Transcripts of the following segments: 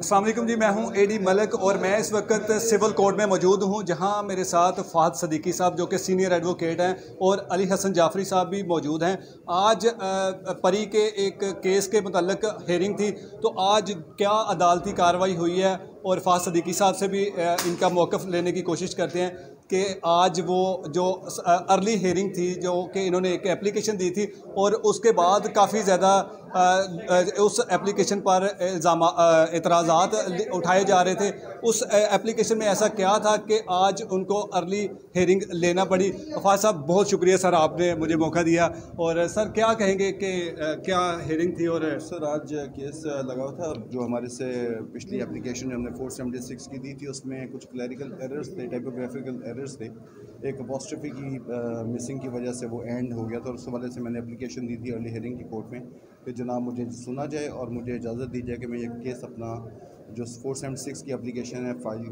अस्सलाम वालेकुम जी, मैं हूं एडी मलिक और मैं इस वक्त सिविल कोर्ट में मौजूद हूं, जहां मेरे साथ फ़ाहद सदीकी साहब जो कि सीनियर एडवोकेट हैं और अली हसन जाफरी साहब भी मौजूद हैं। आज परी के एक केस के मुतल्लिक हेयरिंग थी, तो आज क्या अदालती कार्रवाई हुई है और फ़ाहद सदीकी साहब से भी इनका मौक़िफ़ लेने की कोशिश करते हैं कि आज वो जो अर्ली हेयरिंग थी, जो कि इन्होंने एक एप्लीकेशन दी थी और उसके बाद काफ़ी ज़्यादा उस एप्लीकेशन पर एतराज़ात उठाए जा रहे थे। उस एप्लीकेशन में ऐसा क्या था कि आज उनको अर्ली हेयरिंग लेना पड़ी। फ़ाहद साहब, बहुत शुक्रिया सर, आपने मुझे मौका दिया। और सर, क्या कहेंगे कि क्या हेयरिंग थी? और सर, आज केस लगा हुआ था। जो हमारे से पिछली एप्लीकेशन हमने 476 की दी थी, उसमें कुछ क्लैरिकल एरर्स थे, टाइपोग्राफिकल एरर्स थे। एक अपॉस्ट्रोफी की मिसिंग की वजह से वो एंड हो गया था, और उस हवाले से मैंने एप्लीकेशन दी थी अर्ली हेयरिंग की कोर्ट में कि जनाब मुझे सुना जाए और मुझे इजाज़त दी जाए कि मैं ये केस अपना जो 476 की एप्लीकेशन है फाइल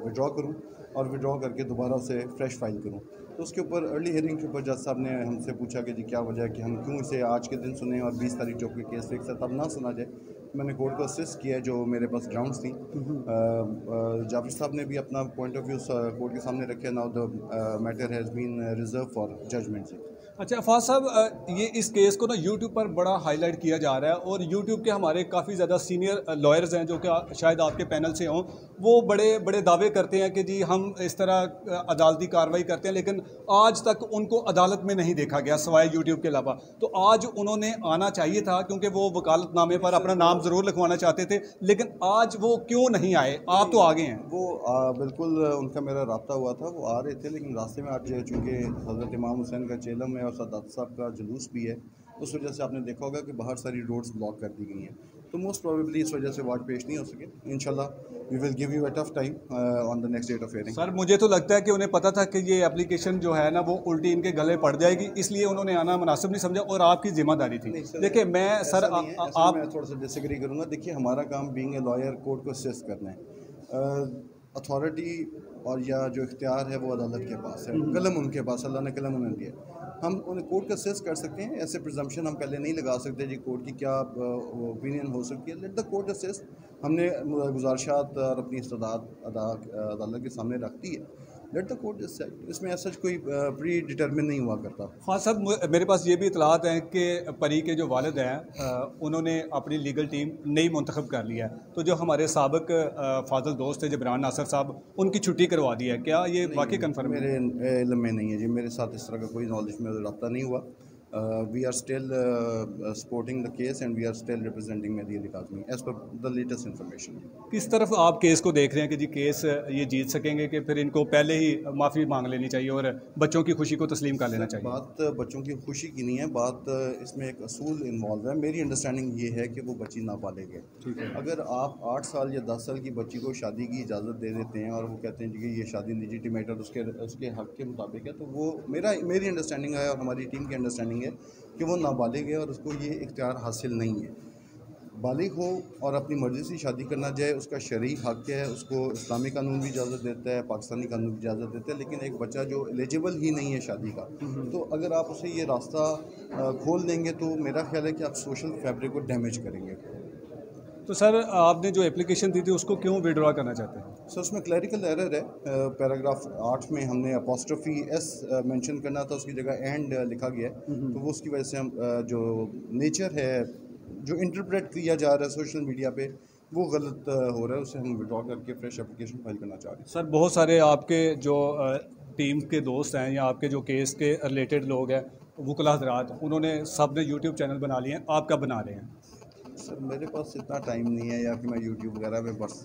विड्रॉ करूँ और विड्रॉ करके दोबारा उसे फ़्रेश फाइल करूँ। तो उसके ऊपर अर्ली हेयरिंग के ऊपर जज साहब ने हमसे पूछा कि जी क्या वजह है कि हम क्यों इसे आज के दिन सुने और 20 तारीख जो कोई केस फिक्स है तब ना सुना जाए। मैंने कोर्ट को असिस्ट किया जो मेरे पास ग्राउंड्स थी। जाफर साहब ने भी अपना पॉइंट ऑफ व्यू कोर्ट के सामने रखे। Now the matter has been reserve for judgment. जी अच्छा फ़ाहद साहब, ये इस केस को ना यूट्यूब पर बड़ा हाईलाइट किया जा रहा है और यूट्यूब के हमारे काफ़ी ज़्यादा सीनियर लॉयर्स हैं जो कि शायद आपके पैनल से हों, वो बड़े बड़े दावे करते हैं कि जी हम इस तरह अदालती कार्रवाई करते हैं, लेकिन आज तक उनको अदालत में नहीं देखा गया सिवाय यूट्यूब के अलावा। तो आज उन्होंने आना चाहिए था, क्योंकि वो वकालतनामे पर अपना नाम ज़रूर लिखवाना चाहते थे, लेकिन आज वो क्यों नहीं आए? आप तो आगे हैं। वो बिल्कुल उनका मेरा रब्ता हुआ था, वो आ रहे थे, लेकिन रास्ते में आज चूँकि हज़रत इमाम हुसैन का चेलम है और सादात साहब का जुलूस भी है, उस वजह से आपने देखा होगा कि बाहर सारी रोड्स ब्लॉक कर दी गई हैं। तो मोस्ट प्रोबेबली इस वजह से वार्ड पेश नहीं हो सके। इंशाल्लाह we will give you a tough time on the next date of hearing. Sir, मुझे तो लगता है कि उन्हें पता था कि ये एप्लीकेशन जो है ना वो उल्टी इनके गले पड़ जाएगी, इसलिए उन्होंने आना मुनासिब नहीं समझा और आपकी जिम्मेदारी थी। देखिए मैं सर आप मैं थोड़ा सा डिसएग्री करूँगा। देखिए, हमारा काम बीइंग ए लॉयर कोर्ट को असिस्ट करना है। अथॉरिटी और या जो इख्तियार है वो अदालत के पास है, कलम उनके पास, अल्लाह ने कलम उन्हें दिया। हम उन्हें कोर्ट का असिस्ट कर सकते हैं, ऐसे प्रिजम्पशन हम पहले नहीं लगा सकते जी कोर्ट की क्या ओपिनियन हो सकती है। Let the court assist. हमने गुजारिशात और अपनी इस्तदाद अदालत के सामने रख दी है। Let the court decide. इसमें ऐसा कोई प्री डिटर्मिन नहीं हुआ करता। हाँ साहब, मेरे पास ये भी इतलात हैं कि परी के जो वालिद हैं उन्होंने अपनी लीगल टीम नई मुंतखब कर लिया है, तो जो हमारे साबिक फाजल दोस्त थे जबरान नासर साहब, उनकी छुट्टी करवा दी है। क्या ये वाकई कन्फर्म है? मेरे इल्म में नहीं है जी, मेरे साथ इस तरह का कोई नॉलेज में रब्ता नहीं हुआ। We are still supporting the case and we are still representing Mehdi Ali Kazmi as per the latest information. किस तरफ आप केस को देख रहे हैं कि जी केस ये जीत सकेंगे कि फिर इनको पहले ही माफ़ी मांग लेनी चाहिए और बच्चों की खुशी को तस्लीम कर लेना चाहिए? बात बच्चों की खुशी की नहीं है, बात इसमें एक असूल इन्वॉल्व है। मेरी अंडरस्टैंडिंग ये है कि वो बच्ची नाबालिग है। ठीक है। अगर आप 8 साल या 10 साल की बच्ची को शादी की इजाज़त दे देते हैं और वो कहते हैं कि ये शादी लेजिटिमेट और उसके हक़ के मुताबिक है, तो वो मेरी अंडरस्टैंडिंग है और हमारी टीम की अंडरस्टैंडिंग है कि वो नाबालिग है और उसको ये इख्तियार हासिल नहीं है। बालिग हो और अपनी मर्ज़ी से शादी करना जाए, उसका शरई हक़ है, उसको इस्लामी कानून भी इजाज़त देता है, पाकिस्तानी कानून भी इजाज़त देता है। लेकिन एक बच्चा जो एलिजिबल ही नहीं है शादी का, तो अगर आप उसे ये रास्ता खोल देंगे तो मेरा ख्याल है कि आप सोशल फैब्रिक को डैमेज करेंगे। तो सर, आपने जो एप्लीकेशन दी थी उसको क्यों विड्रॉ करना चाहते हैं? सर, उसमें क्लैरिकल एरर है। पैराग्राफ 8 में हमने अपॉस्ट्रोफी एस मेंशन करना था, उसकी जगह एंड लिखा गया है। तो वो उसकी वजह से हम जो नेचर है जो इंटरप्रेट किया जा रहा है सोशल मीडिया पे, वो गलत हो रहा है। उसे हम विड्रॉ करके फ्रेश एप्लीकेशन फाइल करना चाह रहे हैं। सर, बहुत सारे आपके जो टीम के दोस्त हैं या आपके जो केस के रिलेटेड लोग हैं, वकला हज़रात, उन्होंने सब ने यूट्यूब चैनल बना लिए हैं, आप कब बना रहे हैं? सर, मेरे पास इतना टाइम नहीं है या कि मैं यूट्यूब वगैरह में बस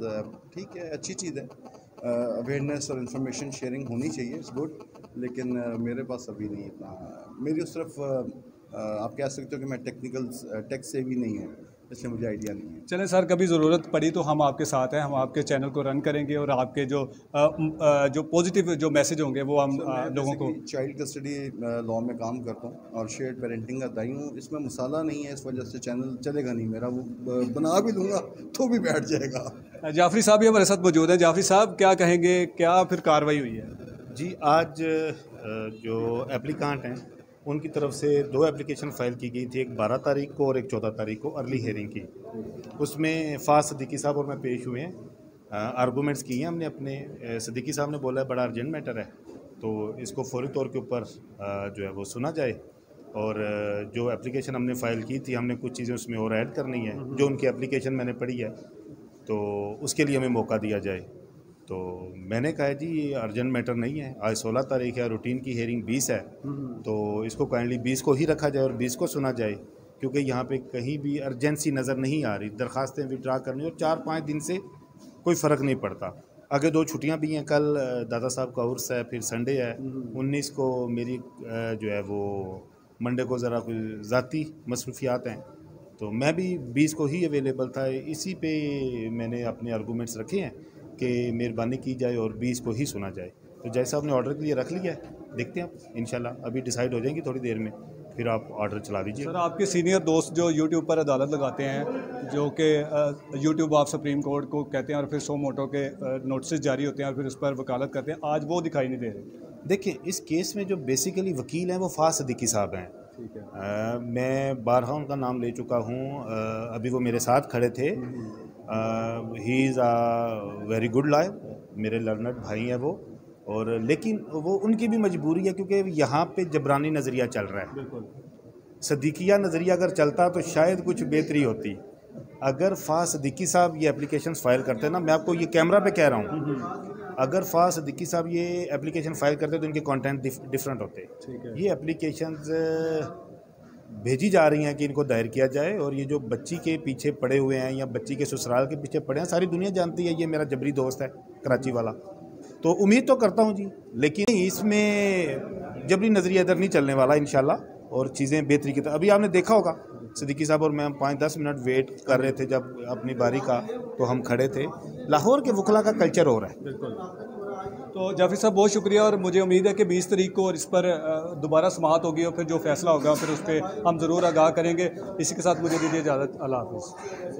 ठीक है, अच्छी चीज़ है, अवेयरनेस और इन्फॉर्मेशन शेयरिंग होनी चाहिए, इट्स गुड। लेकिन मेरे पास अभी नहीं इतना, मेरी उस तरफ आप कह सकते हो कि मैं टेक से भी नहीं हूँ, इसलिए मुझे आइडिया नहीं है। चलें सर, कभी ज़रूरत पड़ी तो हम आपके साथ हैं, हम आपके चैनल को रन करेंगे और आपके जो पॉजिटिव जो मैसेज होंगे वो हम लोगों को। चाइल्ड कस्टडी लॉ में काम करता हूँ और शेयर्ड पेरेंटिंग का दाई हूँ। इसमें मसाला नहीं है, इस वजह से चैनल चलेगा नहीं मेरा। वो बना भी लूँगा तो भी बैठ जाएगा। जाफरी साहब भी हमारे साथ मौजूद हैं। जाफरी साहब, क्या कहेंगे, क्या फिर कार्रवाई हुई है? जी, आज जो एप्लीकांट हैं उनकी तरफ से 2 एप्लीकेशन फ़ाइल की गई थी, एक 12 तारीख को और एक 14 तारीख को अर्ली हेयरिंग की। उसमें फ़ाज़ सिद्दीकी साहब और मैं पेश हुए हैं, आर्गूमेंट्स किए हैं हमने अपने। सिद्दीकी साहब ने बोला है बड़ा अर्जेंट मैटर है, तो इसको फौरी तौर के ऊपर जो है वो सुना जाए, और जो एप्लीकेशन हमने फ़ाइल की थी हमने कुछ चीज़ें उसमें और ऐड करनी है, जो उनकी एप्लीकेशन मैंने पढ़ी है, तो उसके लिए हमें मौका दिया जाए। तो मैंने कहा जी ये अर्जेंट मैटर नहीं है, आज 16 तारीख है, रूटीन की हेयरिंग 20 है, तो इसको काइंडली 20 को ही रखा जाए और 20 को सुना जाए, क्योंकि यहाँ पे कहीं भी अर्जेंसी नज़र नहीं आ रही। दरख्वास्तें विड्रा करनी और 4-5 दिन से कोई फ़र्क नहीं पड़ता। आगे 2 छुट्टियाँ भी हैं, कल दादा साहब का उर्स है, फिर संडे है, 19 को मेरी जो है वो मंडे को ज़रा कोई ज़ाती मसरूफियात हैं, तो मैं भी 20 को ही अवेलेबल था। इसी पे मैंने अपने आर्गूमेंट्स रखे हैं कि मेहरबानी की जाए और 20 को ही सुना जाए। तो जैसा आपने ऑर्डर के लिए रख लिया है, देखते हैं आप इंशाल्लाह अभी डिसाइड हो जाएंगी थोड़ी देर में, फिर आप ऑर्डर चला दीजिए। सर आपके सीनियर दोस्त जो यूट्यूब पर अदालत लगाते हैं, जो कि यूट्यूब ऑफ सुप्रीम कोर्ट को कहते हैं और फिर सो मोटो के नोटिस जारी होते हैं और फिर उस पर वकालत करते हैं, आज वो दिखाई नहीं दे रहे। देखिए इस केस में जो बेसिकली वकील हैं वो फ़ाज़ सिद्दीकी साहब हैं। ठीक है। मैं बारहा उनका नाम ले चुका हूँ, अभी वो मेरे साथ खड़े थे। He is a very good lawyer, मेरे लर्नड भाई हैं वो, और लेकिन वो उनकी भी मजबूरी है क्योंकि यहाँ पे जबरानी नज़रिया चल रहा है। बिल्कुल। सिद्दीकिया नज़रिया अगर चलता तो शायद कुछ बेहतरी होती। अगर फ़ाज़ सिद्दीकी साहब ये एप्लीकेशन फ़ाइल करते ना, मैं आपको ये कैमरा पे कह रहा हूँ, अगर फ़ाज़ सिद्दीकी साहब ये एप्लीकेशन फ़ाइल करते तो इनके कंटेंट डिफरेंट होते। ठीक है। ये एप्लीकेशंस भेजी जा रही हैं कि इनको दायर किया जाए, और ये जो बच्ची के पीछे पड़े हुए हैं या बच्ची के ससुराल के पीछे पड़े हैं, सारी दुनिया जानती है ये मेरा जबरी दोस्त है कराची वाला। तो उम्मीद तो करता हूँ जी, लेकिन इसमें जबरी नज़रिया इधर नहीं चलने वाला इंशाल्लाह, और चीज़ें बेहतरी की तरफ। अभी आपने देखा होगा सिद्दीकी साहब और मैं 5-10 मिनट वेट कर रहे थे जब अपनी बारी का, तो हम खड़े थे। लाहौर के वकला का कल्चर हो रहा है। बिल्कुल। तो जाफरी साहब बहुत शुक्रिया, और मुझे उम्मीद है कि 20 तारीख को और इस पर दोबारा समाअत होगी और फिर जो फैसला होगा फिर उस पर हम ज़रूर आगाह करेंगे। इसी के साथ मुझे दीजिए इजाज़त। अल्लाह हाफ़िज़।